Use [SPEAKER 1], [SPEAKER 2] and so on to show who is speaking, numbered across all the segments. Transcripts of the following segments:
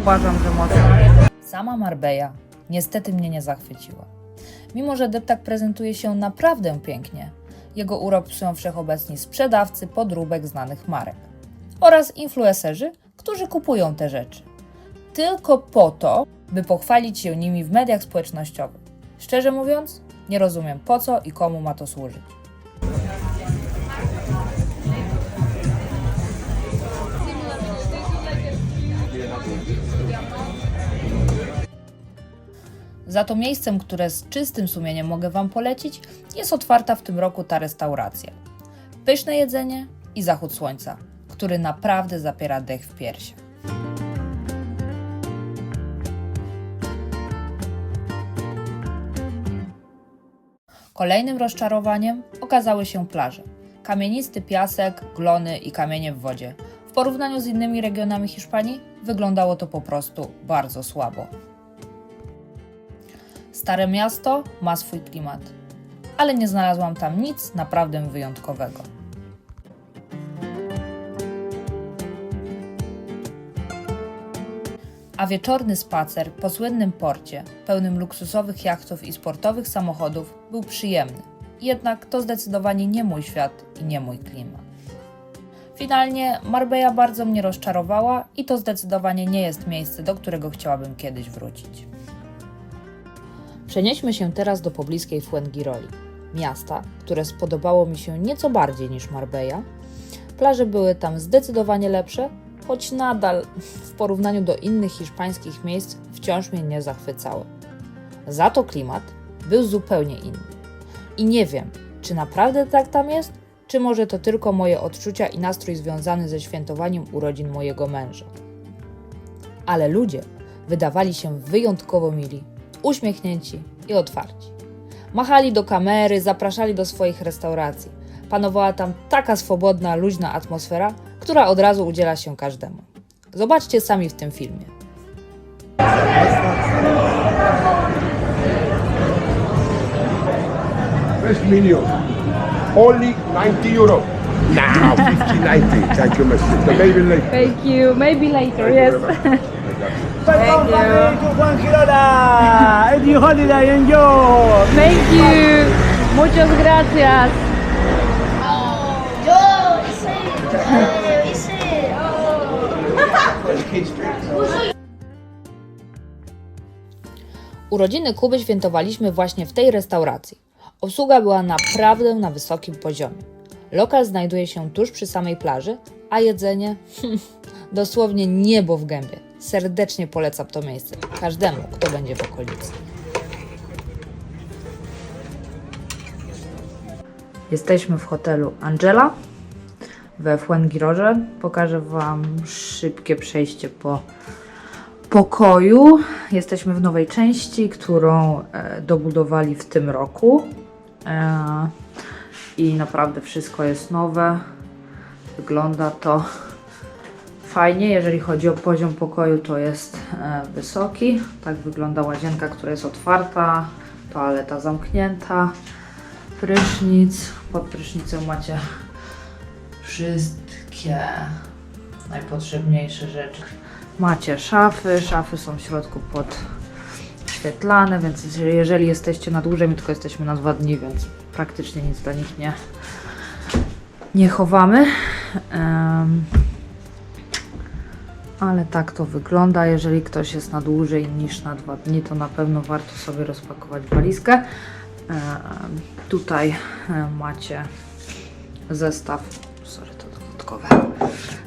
[SPEAKER 1] Uważam, że mocno.
[SPEAKER 2] Sama Marbella niestety mnie nie zachwyciła. Mimo że deptak prezentuje się naprawdę pięknie, jego urok psują wszechobecni sprzedawcy podróbek znanych marek oraz influencerzy, którzy kupują te rzeczy. Tylko po to, by pochwalić się nimi w mediach społecznościowych. Szczerze mówiąc, nie rozumiem po co i komu ma to służyć. Za to miejscem, które z czystym sumieniem mogę Wam polecić, jest otwarta w tym roku ta restauracja. Pyszne jedzenie i zachód słońca, który naprawdę zapiera dech w piersiach. Kolejnym rozczarowaniem okazały się plaże. Kamienisty piasek, glony i kamienie w wodzie. W porównaniu z innymi regionami Hiszpanii wyglądało to po prostu bardzo słabo. Stare miasto ma swój klimat, ale nie znalazłam tam nic naprawdę wyjątkowego. A wieczorny spacer po słynnym porcie, pełnym luksusowych jachtów i sportowych samochodów, był przyjemny. Jednak to zdecydowanie nie mój świat i nie mój klimat. Finalnie Marbella bardzo mnie rozczarowała i to zdecydowanie nie jest miejsce, do którego chciałabym kiedyś wrócić. Przenieśmy się teraz do pobliskiej Fuengiroli, miasta, które spodobało mi się nieco bardziej niż Marbella. Plaże były tam zdecydowanie lepsze, choć nadal w porównaniu do innych hiszpańskich miejsc wciąż mnie nie zachwycały. Za to klimat był zupełnie inny. I nie wiem, czy naprawdę tak tam jest, czy może to tylko moje odczucia i nastrój związany ze świętowaniem urodzin mojego męża. Ale ludzie wydawali się wyjątkowo mili, uśmiechnięci i otwarci. Machali do kamery, zapraszali do swoich restauracji. Panowała tam taka swobodna, luźna atmosfera, która od razu udziela się każdemu. Zobaczcie sami w tym filmie.
[SPEAKER 3] First menu, only 90 euro. Now 50, 90. Thank you, my sister. Maybe later.
[SPEAKER 1] Thank you. Maybe later, yes.
[SPEAKER 4] Welcome to Juan Girona. It's your holiday, enjoy.
[SPEAKER 1] Thank you. Muchas gracias.
[SPEAKER 2] Urodziny Kuby świętowaliśmy właśnie w tej restauracji. Obsługa była naprawdę na wysokim poziomie. Lokal znajduje się tuż przy samej plaży, a jedzenie dosłownie niebo w gębie. Serdecznie polecam to miejsce każdemu, kto będzie w okolicy. Jesteśmy w hotelu Angela we Fuengirorze. Pokażę Wam szybkie przejście po pokoju. Jesteśmy w nowej części, którą dobudowali w tym roku. I naprawdę wszystko jest nowe. Wygląda to fajnie. Jeżeli chodzi o poziom pokoju, to jest wysoki. Tak wygląda łazienka, która jest otwarta, toaleta zamknięta, prysznic. Pod prysznicem macie wszystkie najpotrzebniejsze rzeczy. Macie szafy. Szafy są w środku podświetlane, więc jeżeli jesteście na dłużej, my tylko jesteśmy na 2 dni, więc praktycznie nic dla nich nie chowamy. Ale tak to wygląda. Jeżeli ktoś jest na dłużej niż na 2 dni, to na pewno warto sobie rozpakować walizkę. Tutaj macie zestaw, to dodatkowe.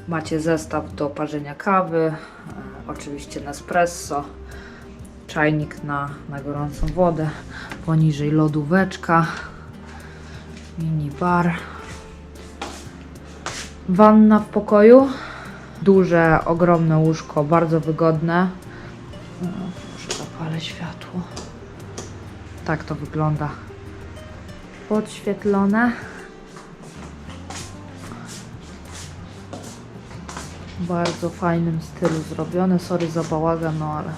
[SPEAKER 2] Macie zestaw do parzenia kawy, oczywiście Nespresso, czajnik na gorącą wodę, poniżej lodóweczka, mini bar, wanna w pokoju, duże, ogromne łóżko, bardzo wygodne. Może zapalę światło. Tak to wygląda podświetlone. W bardzo fajnym stylu zrobione. Sorry za bałagan, no ale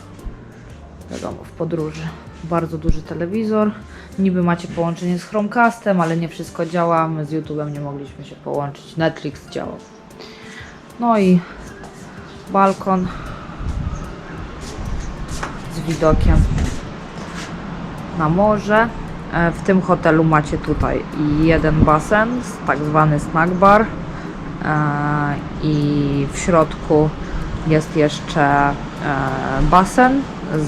[SPEAKER 2] wiadomo, w podróży. Bardzo duży telewizor. Niby macie połączenie z Chromecastem, ale nie wszystko działa. My z YouTube'em nie mogliśmy się połączyć. Netflix działa. No i balkon z widokiem na morze. W tym hotelu macie tutaj jeden basen, tak zwany snack bar, i w środku jest jeszcze basen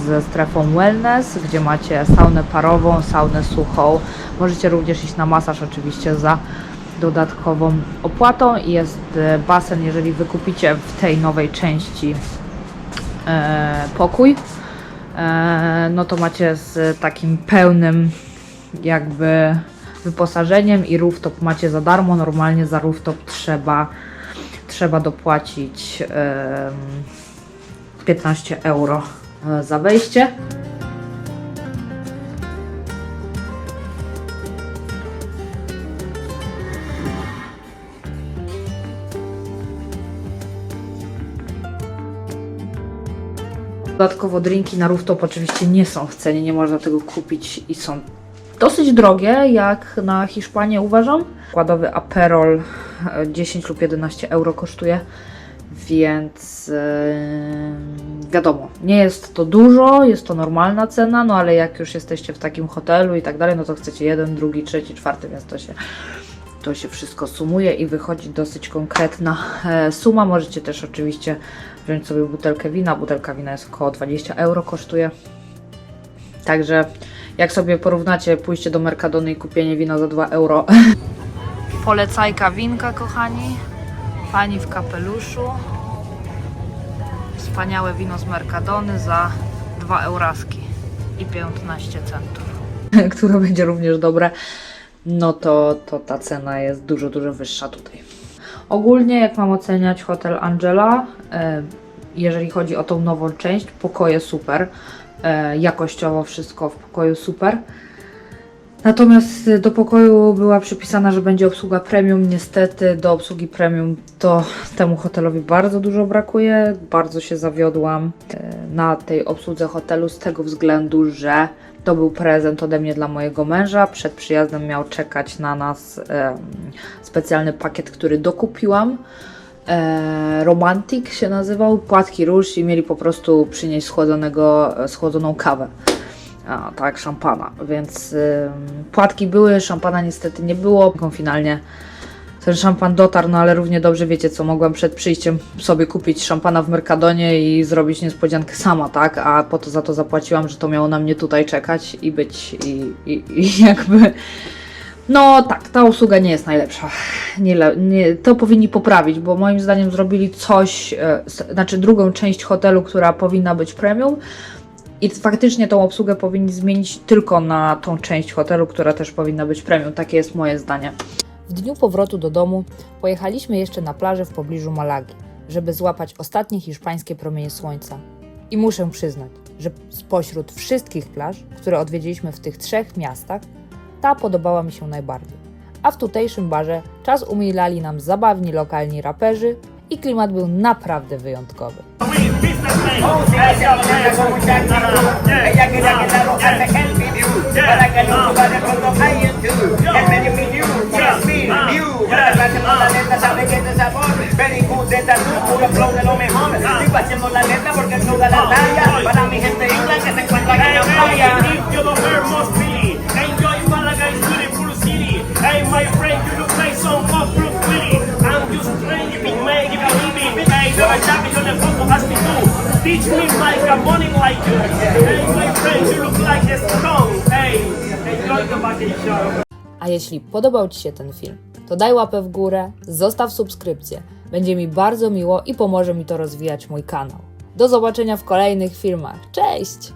[SPEAKER 2] ze strefą wellness, gdzie macie saunę parową, saunę suchą. Możecie również iść na masaż oczywiście za dodatkową opłatą i jest basen, jeżeli wykupicie w tej nowej części pokój, no to macie z takim pełnym jakby wyposażeniem i rooftop macie za darmo. Normalnie za rooftop trzeba dopłacić 15 euro za wejście. Dodatkowo drinki na rooftop oczywiście nie są w cenie, nie można tego kupić i są dosyć drogie, jak na Hiszpanię uważam. Składowy Aperol 10 lub 11 euro kosztuje, więc wiadomo, nie jest to dużo, jest to normalna cena, no ale jak już jesteście w takim hotelu i tak dalej, no to chcecie jeden, drugi, trzeci, czwarty, więc to się wszystko sumuje i wychodzi dosyć konkretna suma. Możecie też oczywiście wziąć sobie butelkę wina. Butelka wina jest około 20 euro kosztuje. Także jak sobie porównacie pójście do Mercadony i kupienie wina za 2 euro. Polecajka winka, kochani. Pani w kapeluszu. Wspaniałe wino z Mercadony za 2 euraski i 15 centów. Które będzie również dobre. No to ta cena jest dużo wyższa tutaj. Ogólnie jak mam oceniać hotel Angela, jeżeli chodzi o tą nową część, pokoje super, jakościowo wszystko w pokoju super. Natomiast do pokoju była przypisana, że będzie obsługa premium. Niestety do obsługi premium to temu hotelowi bardzo dużo brakuje. Bardzo się zawiodłam na tej obsłudze hotelu z tego względu, że to był prezent ode mnie dla mojego męża. Przed przyjazdem miał czekać na nas specjalny pakiet, który dokupiłam. Romantic się nazywał, płatki róż i mieli po prostu przynieść schłodzoną kawę. Tak, szampana, więc płatki były, szampana niestety nie było. Finalnie ten szampan dotarł, no ale równie dobrze wiecie co, mogłam przed przyjściem sobie kupić szampana w Mercadonie i zrobić niespodziankę sama, tak? A po to za to zapłaciłam, że to miało na mnie tutaj czekać i być i jakby... No tak, ta usługa nie jest najlepsza. To powinni poprawić, bo moim zdaniem zrobili coś, znaczy drugą część hotelu, która powinna być premium i faktycznie tą obsługę powinni zmienić tylko na tą część hotelu, która też powinna być premium. Takie jest moje zdanie. W dniu powrotu do domu pojechaliśmy jeszcze na plażę w pobliżu Malagi, żeby złapać ostatnie hiszpańskie promienie słońca. I muszę przyznać, że spośród wszystkich plaż, które odwiedziliśmy w tych 3 miastach, ta podobała mi się najbardziej. A w tutejszym barze czas umilali nam zabawni lokalni raperzy i klimat był naprawdę wyjątkowy.
[SPEAKER 5] Hey, my friend, you look like some Bruce Willis. I'm just playing, you big man, you believe me. Hey, you're a champion and football has me too. Teach me like a morning like you. Hey, my friend, you look like a strong. Hey, enjoy the vacation.
[SPEAKER 2] A jeśli podobał Ci się ten film, to daj łapę w górę, zostaw subskrypcję. Będzie mi bardzo miło i pomoże mi to rozwijać mój kanał. Do zobaczenia w kolejnych filmach. Cześć!